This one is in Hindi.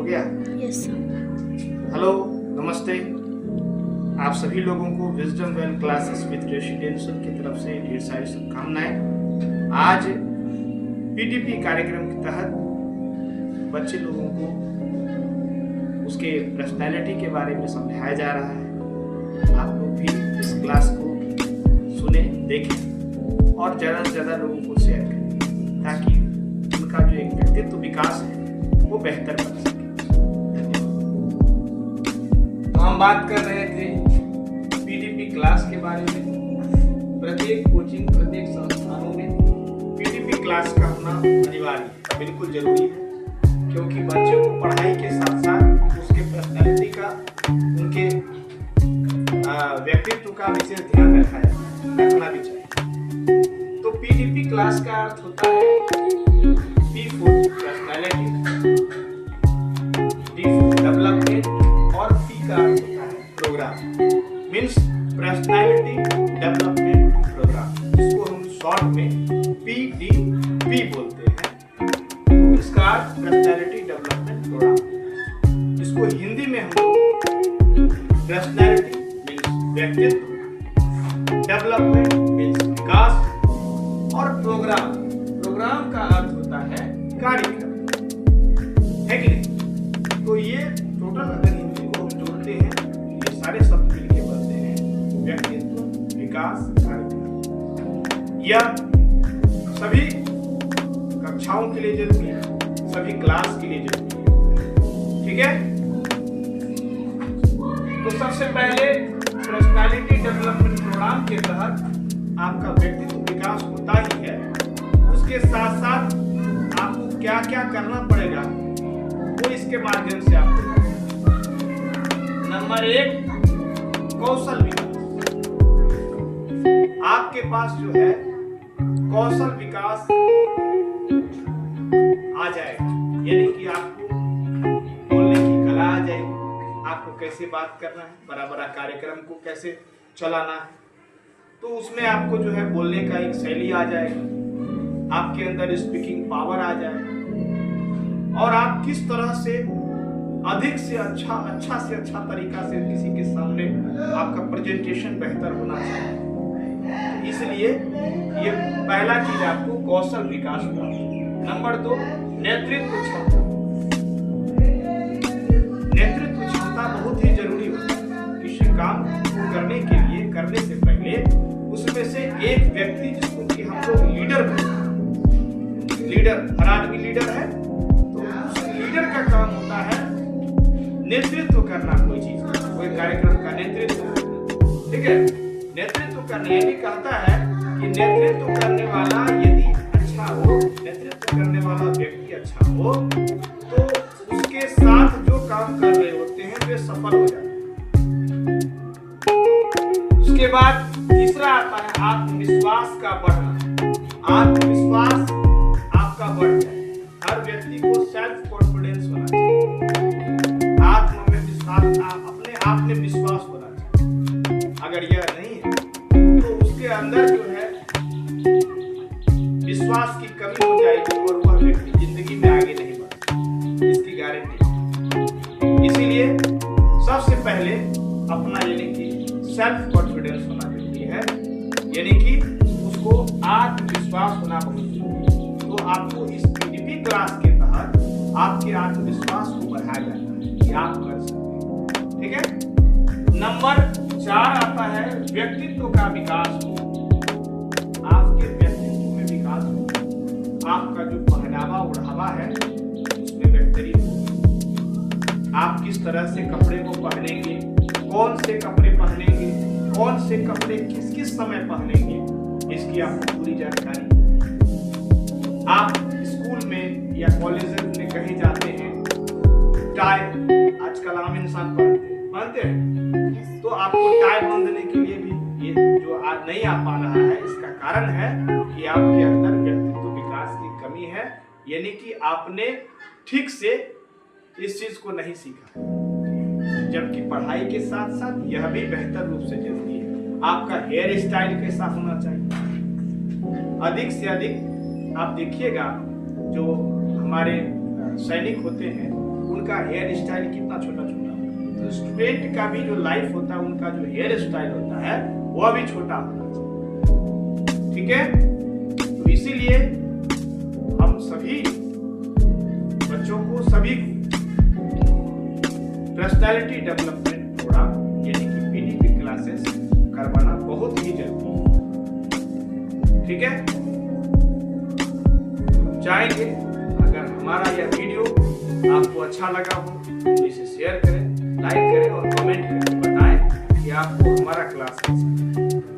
गया? Yes sir. हेलो, नमस्ते। आप सभी लोगों को wisdom well classes with residential की तरफ से ढेर सारी शुभकामनाएं। आज पीटीपी कार्यक्रम के तहत बच्चे लोगों को उसके पर्सनैलिटी के बारे में समझाया जा रहा है। आप लोग भी इस क्लास को सुने, देखें और ज़्यादा से ज़्यादा लोगों को शेयर करें ताकि उनका जो एक व्यक्तित्व विकास है वो बेहतर बन सके। तो हम बात कर रहे थे पीटीपी क्लास के बारे में। प्रत्येक कोचिंग, प्रत्येक संस्थानों में पीटीपी क्लास का होना अनिवार्य है, बिल्कुल जरूरी है, क्योंकि बच्चों को पढ़ाई के साथ साथ उसके पर्सनैलिटी का, उनके व्यक्तित्व का विशेष ध्यान रखना भी चाहिए। तो पीटीपी क्लास का अर्थ होता है P for personality, D for development और पी का अर्थ होता है program, means personality development program, जिसको हम शॉर्ट में पीडीपी बोलते हैं। तो इसका अर्थ पर्सनैलिटी डेवलपमेंट प्रोग्राम, इसको हिंदी में हम लोग पर्सनैलिटी मीन्स व्यक्तित्व, डेवलपमेंट मीन्स विकास और प्रोग्राम का अर्थ होता है कार्यक्रम, है कि नहीं? तो ये टोटल अगर हिंदी को हम जोड़ते हैं, ये सारे शब्द मिलके बनते हैं व्यक्तित्व, विकास, कार्यक्रम। यह सभी कक्षाओं के लिए जरूरी है, सभी क्लास के लिए जरूरी है, ठीक है? तो सबसे पहले पर्सनैलिटी डेवलपमेंट प्रोग्राम के तहत आपका व्यक्तित्व विकास होता ही है। उसके साथ साथ आपको क्या क्या करना पड़ेगा वो इसके माध्यम से आपको। नंबर 1, कौशल विकास। आपके पास जो है कौशल विकास आ जाएगा, यानी कि आपको बोलने की कला आ जाएगी, आपको कैसे बात करना है, बड़ा बड़ा कार्यक्रम को कैसे चलाना है, तो उसमें आपको जो है बोलने का एक शैली आ जाएगा, आपके अंदर स्पीकिंग पावर आ जाएगा और आप किस तरह से अधिक से अच्छा से अच्छा तरीका से किसी के सामने आपका प्रेजेंटेशन बेहतर होना चाहिए। इसलिए ये पहला चीज आपको कौशल विकास हुआ। नंबर 2, नेतृत्व क्षमता। नेतृत्व क्षमता बहुत ही जरूरी होती है किसी काम को करने के लिए। करने से पहले उसमें से एक व्यक्ति, जिसको कि हम लोग लीडर बोलते हैं, लीडर, हर आदमी लीडर है, तो उस लीडर का काम होता है नेतृत्व करना, कोई चीज, कोई कार्यक्रम का नेतृत्व, ठीक है? नेतृत्व करने, ये भी कहता है कि नेतृत्व करने वाला यदि अच्छा हो, नेतृत्व करने वाला व्यक्ति अच्छा हो, तो उसके साथ जो काम कर रहे होते हैं वे सफल हो जाते हैं। उसके बाद तीसरा आता है आत्मविश्वास का बढ़ना। आत्मविश्वास आपका बढ़ जाए। हर व्यक्ति को सेल्फ कॉन्फिडेंस होना चाहिए, आत्मविश्वास, अपने आप में विश्वास होना चाहिए। अगर यह नहीं है तो उसके अंदर जो है विश्वास की कमी हो जाएगी और वह व्यक्ति जिंदगी में आगे नहीं बढ़ेगा, इसकी गारंटी। इसीलिए सबसे पहले अपना यानी कि सेल्फ कॉन्फिडेंस होना जरूरी है, यानी कि उसको आत्मविश्वास होना बहुत जरूरी है। तो आपको इस पीटीपी क्लास के तहत आपके आत्मविश्वास को बढ़ाया जाता है कि आप कर सकते हैं, ठीक है? नंबर 4 आता है व्यक्तित्व का विकास हो। आपके व्यक्तित्व में विकास हो, आपका जो पहनावा ओढ़ावा है उसमें बेहतरीन हो। आप किस तरह से कपड़े को पहनेंगे, कौन से कपड़े पहनेंगे, कौन से कपड़े किस किस समय पहनेंगे, इसकी आपको पूरी जानकारी। आप स्कूल में या कॉलेज में कहीं जाते हैं, टाई आजकल आम इंसान पहनते हैं, तो आपको टाई बांधने के लिए भी ये जो आज नहीं आ पा रहा है, इसका कारण है कि आपके अंदर व्यक्तित्व विकास की कमी है, यानी कि आपने ठीक से इस चीज को नहीं सीखा। जबकि पढ़ाई के साथ साथ यह भी बेहतर रूप से जरूरी है। आपका हेयर स्टाइल कैसा होना चाहिए, अधिक से अधिक आप देखिएगा जो हमारे सैनिक होते हैं उनका हेयर स्टाइल कितना छोटा छोटा होता है। तो स्टूडेंट का भी जो लाइफ होता है, उनका जो हेयर स्टाइल होता है वह भी छोटा होता है। ठीक है, तो इसीलिए हम सभी बच्चों को, सभी पर्सनालिटी डेवलपमेंट प्रोग्राम यानी कि पीडीपी क्लासेस करवाना बहुत ही जरूरी है। ठीक है, चाहेंगे अगर हमारा यह वीडियो आपको अच्छा लगा हो तो इसे शेयर करें, लाइक करें और कमेंट करें, बताएं कि आपको हमारा क्लास कैसा लगा।